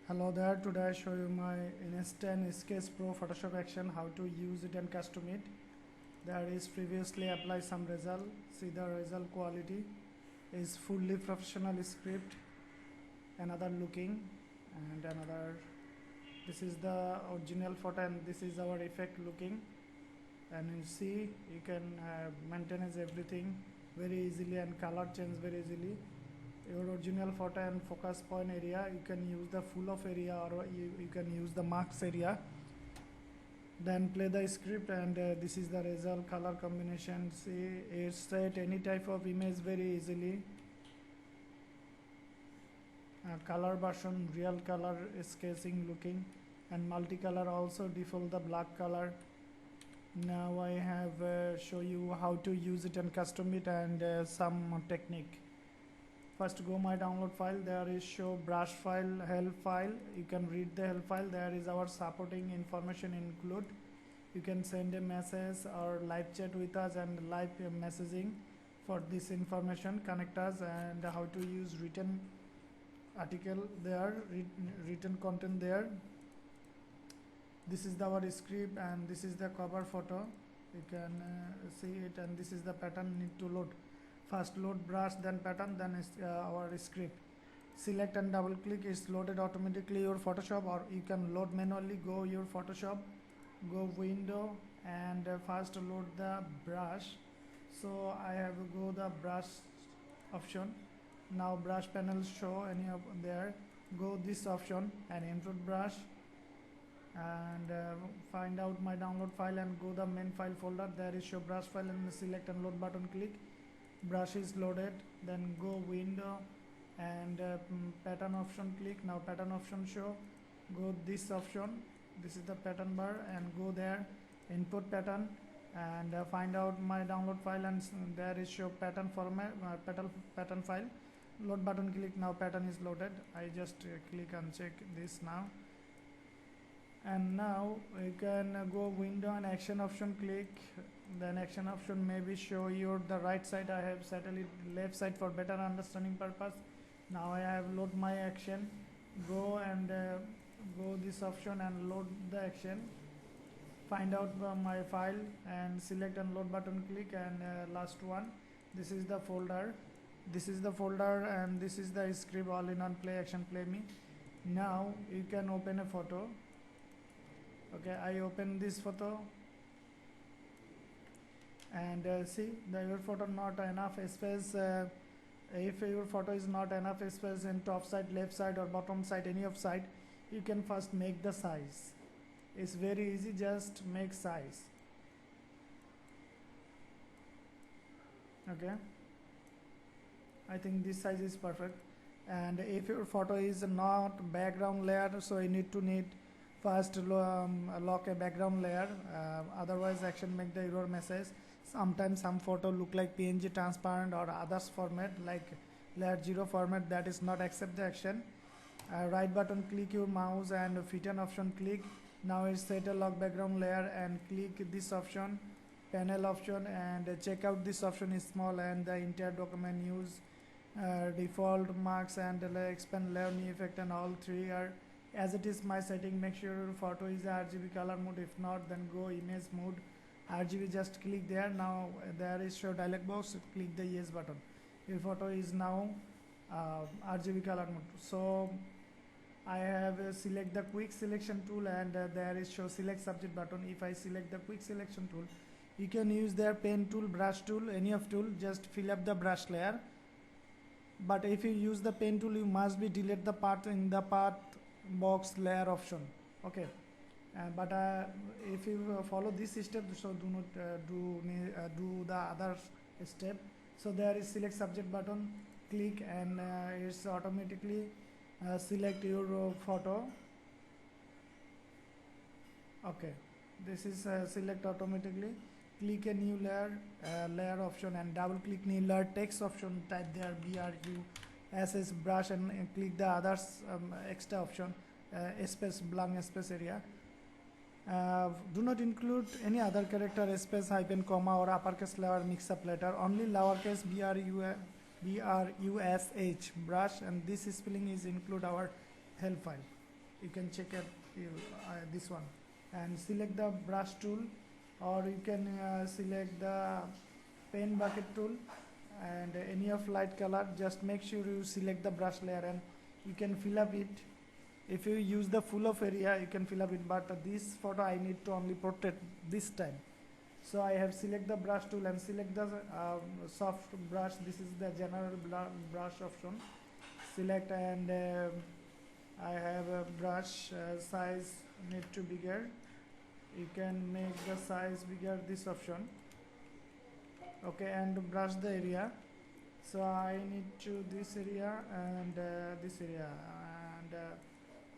Hello there, today I show you my InstantSketch Pro Photoshop action, how to use it and custom it. There is previously apply some result, see the result quality is fully professional script, another looking and another, this is the original photo and this is our effect looking, and you see you can maintain everything very easily and color change very easily. Your original photo and focus point area, you can use the full of area or you can use the marks area. Then play the script and this is the result, color combination. See, it's set any type of image very easily. Color version, real color sketching looking, and multicolor also default the black color. Now I have show you how to use it and custom it and some technique. First go my download file, there is show brush file, help file. You can read the help file, there is our supporting information include. You can send a message or live chat with us and live messaging for this information, connect us, and how to use written article there, written content there. This is our script and this is the cover photo. You can see it, and this is the pattern need to load. First load brush, then pattern, then our script. Select and double click, it's loaded automatically your Photoshop, or you can load manually. Go your Photoshop, go window, and first load the brush. So I have go the brush option. Now brush panel show any of there. Go this option and input brush, and find out my download file and go the main file folder. There is show brush file and select and load button click. Brush is loaded, then go window and pattern option click. Now pattern option show, go this option, this is the pattern bar, and go there, input pattern, and find out my download file, and there is show pattern format, pattern file. Load button click. Now pattern is loaded. I just click and check this now, and now you can go window and action option click. Then action option maybe show you the right side. I have set it left side for better understanding purpose. Now I have load my action. Go and go this option and load the action. Find out my file and select and load button click, and last one, this is the folder. This is the folder and this is the script all in on play action play me. Now you can open a photo. Okay, I open this photo, and see your photo not enough space. If your photo is not enough space in top side, left side, or bottom side, any of side, you can first make the size. It's very easy, just make size. Okay, I think this size is perfect. And if your photo is not background layer, so you need first lock a background layer, otherwise action make the error message. Sometimes some photo look like PNG transparent or others format like layer 0 format, that is not accept the action. Right button click your mouse and fit an option click. Now it's set a lock background layer and click this option, panel option, and check out this option is small, and the entire document use default marks and expand layer new effect, and all three are as it is my setting. Make sure your photo is RGB color mode. If not, then go image mode, RGB, just click there. Now there is show dialog box, click the yes button. Your photo is now RGB color mode. So I have select the quick selection tool, and there is show select subject button. If I select the quick selection tool, you can use their pen tool, brush tool, any of tool, just fill up the brush layer. But if you use the pen tool, you must be delete the part in the path box layer option. Okay, but if you follow this step, so do not do the other step. So there is select subject button, click, and it's automatically select your photo. Okay, this is select automatically. Click a new layer, layer option, and double click new layer, text option, type there BRUSS brush, and click the others extra option, space, blank space area. Do not include any other character, space, hyphen, comma, or uppercase letter mix up letter. Only lowercase BRUSH brush, and this spelling is include our help file. you can check it, this one, and select the brush tool, or you can select the pen bucket tool, and any of light color. Just make sure you select the brush layer and you can fill up it. If you use the full of area, you can fill up it, but this photo I need to only protect this time. So I have select the brush tool and select the soft brush. This is the general brush option. Select, and I have a brush size need to bigger. You can make the size bigger, this option. Okay, and brush the area. So I need to this area and this area, and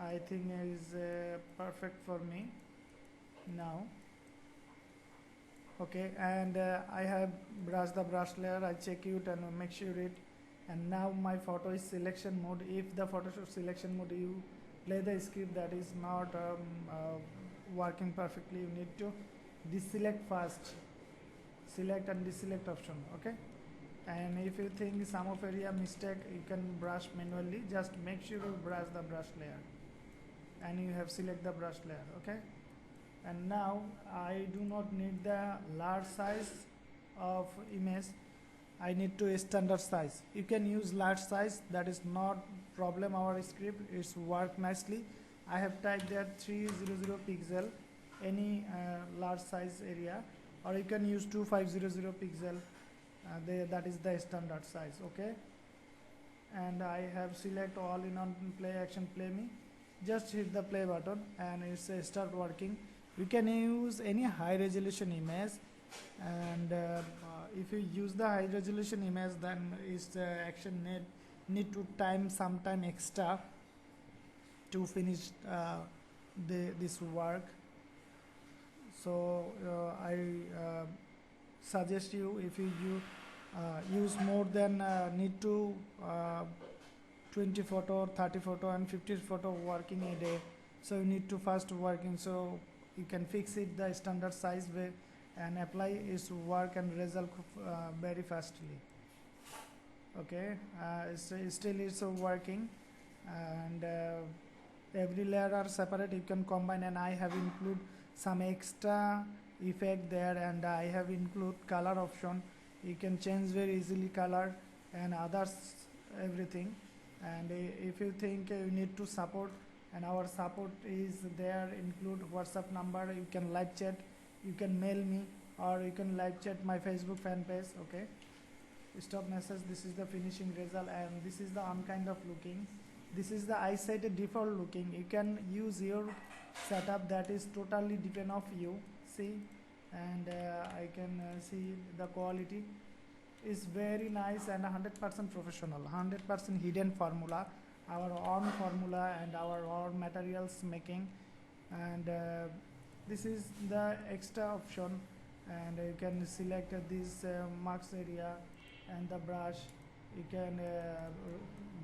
I think is perfect for me now. Okay, and I have brushed the brush layer. I check it and make sure it, and now my photo is selection mode. If the Photoshop selection mode, you play the script that is not working perfectly, you need to deselect first, select and deselect option. Okay, and if you think some of area mistake, you can brush manually. Just make sure you brush the brush layer and you have select the brush layer. Okay, and now I do not need the large size of image. I need to standard size. You can use large size, that is not problem. Our script is work nicely. I have typed there 300 pixel, any large size area, or you can use 2500 pixel. That is the standard size. Okay, and I have select all in on play action play me. Just hit the play button and it's start working. You can use any high resolution image, and if you use the high resolution image, then its action need to time sometime extra to finish this work. So I suggest you, if you use more than need to 20 photo, 30 photo and 50 photo working a day, so you need to first working, so you can fix it the standard size way and apply its work and result very fastly. Okay, still it's working, and every layer are separate. You can combine, and I have include some extra effect there, and I have include color option. You can change very easily color and others, everything. And if you think you need to support, and our support is there, include WhatsApp number, you can live chat, you can mail me, or you can live chat my Facebook fan page. Okay, stop message. This is the finishing result, and this is the unkind of looking. This is the eyesight default looking. You can use your setup, that is totally depend of you. See, and I can see the quality is very nice and 100% professional, 100% hidden formula, our own formula and our own materials making. And this is the extra option, and you can select this marks area and the brush. You can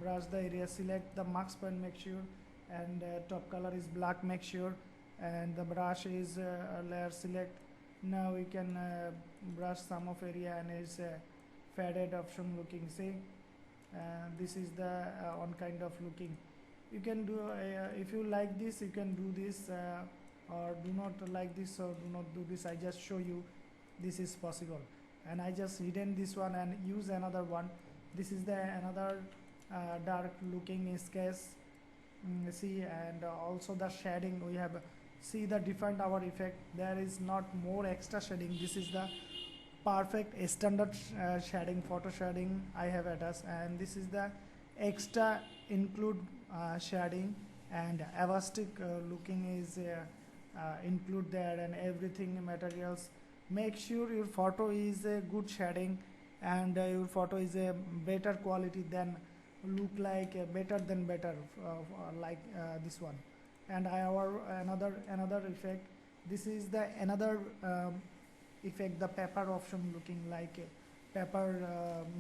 brush the area, select the marks point, make sure, and top color is black, make sure, and the brush is layer select. Now we can brush some of area, and it's faded option looking. See, this is the one kind of looking. You can do if you like this, you can do this, or do not like this, or do not do this. I just show you this is possible, and I just hidden this one and use another one. This is the another dark looking sketch. See, and also the shading we have. See the different our effect. There is not more extra shading. This is the perfect standard shading, photo shading I have attached, and this is the extra include shading, and avastic looking is include there, and everything materials. Make sure your photo is a good shading, and your photo is a better quality than look like better than better, like this one. And our another effect. This is the another effect, the paper option looking like paper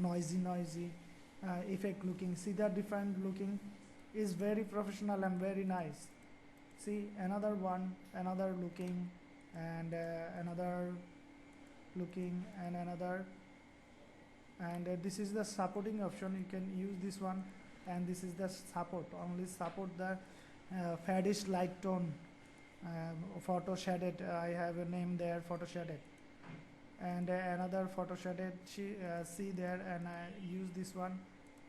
noisy effect looking. See the different looking is very professional and very nice. See another one, another looking, and another looking, and another, and this is the supporting option. You can use this one, and this is the support, only support the faddish light tone, photo shaded. I have a name there, photo shaded, and another photo shaded. See there, and I use this one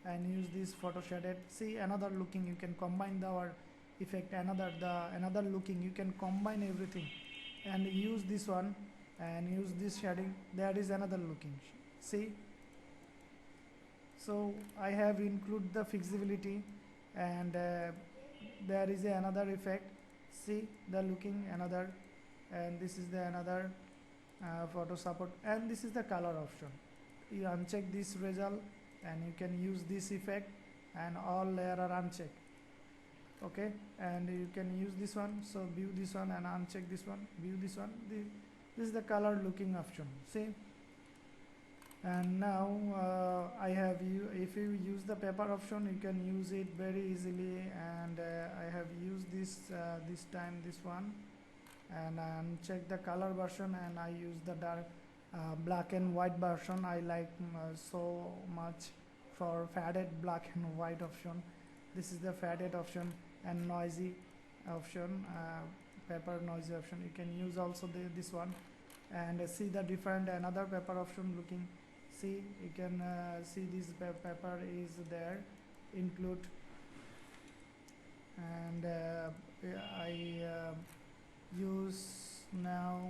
and use this photo shaded. See another looking. You can combine our effect. Another looking. You can combine everything, and use this one and use this shading. There is another looking. See. So I have included the flexibility, and there is another effect. See the looking another, and this is the another photo support, and this is the color option. You uncheck this result and you can use this effect, and all layer are unchecked. Okay, and you can use this one. So view this one and uncheck this one, view this one. This is the color looking option. See. And now I have you. If you use the paper option, you can use it very easily. And I have used this this time, this one, and uncheck the color version, and I use the dark black and white version. I like so much for faded black and white option. This is the faded option, and noisy option, paper noisy option. You can use also this one, and see the different another paper option looking. See, you can see this paper is there include, and I use now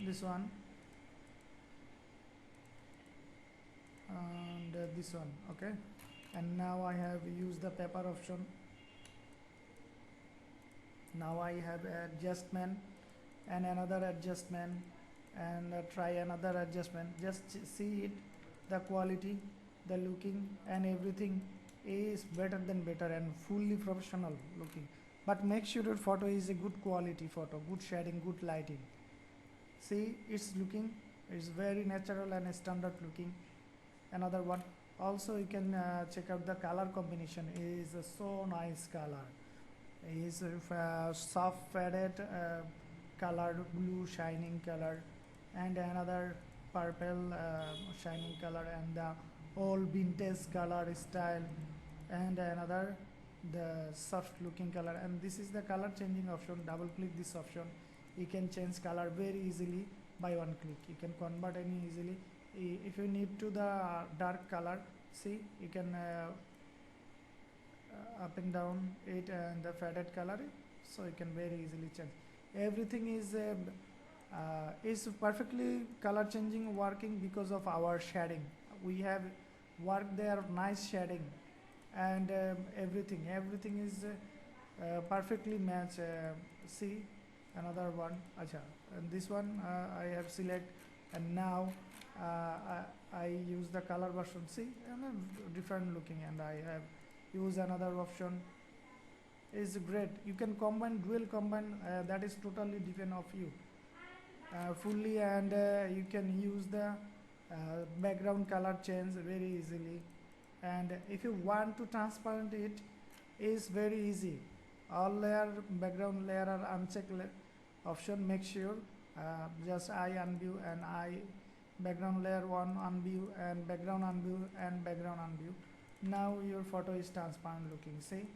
this one and this one. Okay, and now I have used the paper option. Now I have adjustment and another adjustment, and try another adjustment. Just see it, the quality, the looking, and everything is better than better and fully professional looking. But make sure your photo is a good quality photo, good shading, good lighting. See, it's looking, it's very natural and standard looking. Another one. Also, you can check out the color combination. Is so nice color. Is soft faded colored blue shining color, and another purple shining color, and the old vintage color style, and another the soft looking color. And this is the color changing option. Double click this option, you can change color very easily by one click. You can convert any easily. If you need to the dark color, see, you can up and down it and the faded color, so you can very easily change. Everything is perfectly color changing working because of our shading. We have worked there nice shading, and everything is perfectly match. See another one. Acha, and this one I have select, and now I use the color version. See, and different looking, and I have use another option. Is great. You can combine, dual combine, that is totally depend of you fully, and you can use the background color change very easily. And if you want to transparent it, is very easy. All layer, background layer are unchecked option. Make sure just I unview, and I background layer 1 unview, and background unview, and background unview. Now your photo is transparent looking. See,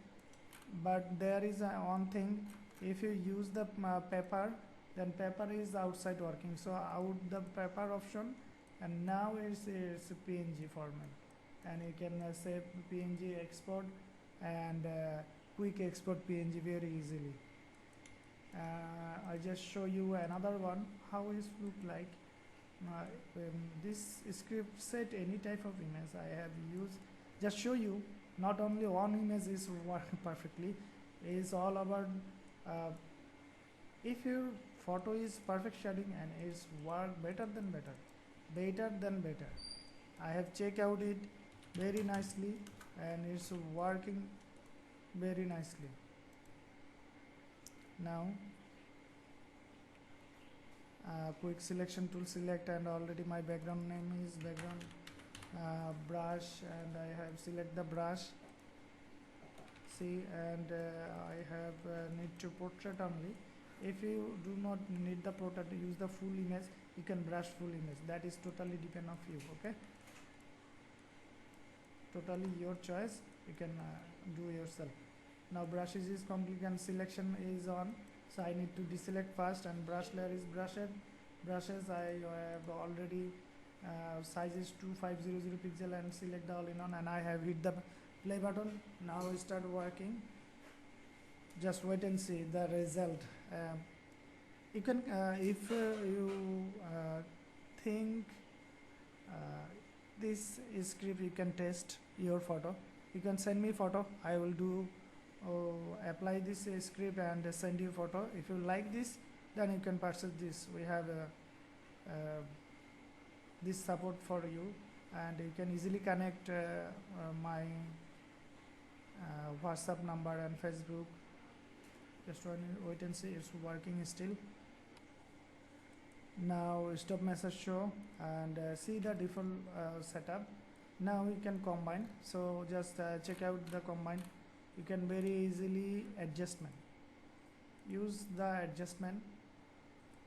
but there is one thing. If you use the paper, then paper is outside working. So out the paper option, and now it's a PNG format, and you can save PNG export, and quick export PNG very easily. I just show you another one how it look like. This script set any type of image I have used. Just show you, not only one image is working perfectly, is all about if your photo is perfect shading and is work better than better. I have checked out it very nicely, and it's working very nicely. Now quick selection tool select, and already my background name is background brush, and I have select the brush. See, and I have need to portrait only. If you do not need the portrait, use the full image. You can brush full image. That is totally depend of you. Okay, totally your choice. You can do yourself. Now brushes is complete and selection is on, so I need to deselect first, and brush layer is brushes I have already size is 2500 pixel and select the all-in-one, and I have hit the play button. Now we start working. Just wait and see the result. You can if you think this script, you can test your photo. You can send me photo, I will do apply this script and send you photo. If you like this, then you can purchase this. We have this support for you, and you can easily connect my WhatsApp number and Facebook. Just wait and see, it's working still. Now stop message show, and see the default setup. Now we can combine, so just check out the combine. You can very easily adjustment, use the adjustment.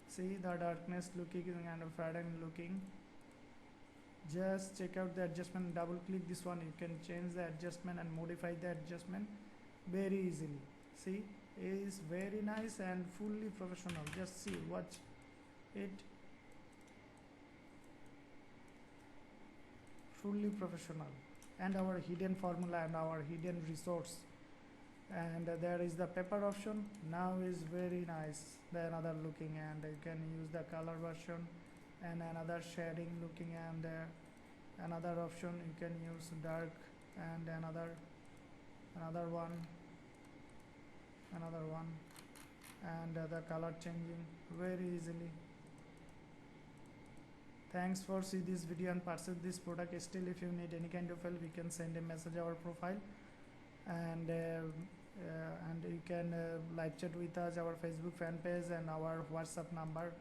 See the darkness looking and fading looking. Just check out the adjustment, double click this one, you can change the adjustment and modify the adjustment very easily. See, it is very nice and fully professional. Just see, watch it, fully professional. And our hidden formula and our hidden resource, and there is the paper option. Now is very nice, the another looking, and you can use the color version and another shading looking, and another option you can use dark, and another one, and the color changing very easily. Thanks for see this video and purchase this product. Still, if you need any kind of help, you can send a message our profile, and you can live chat with us, our Facebook fan page and our WhatsApp number.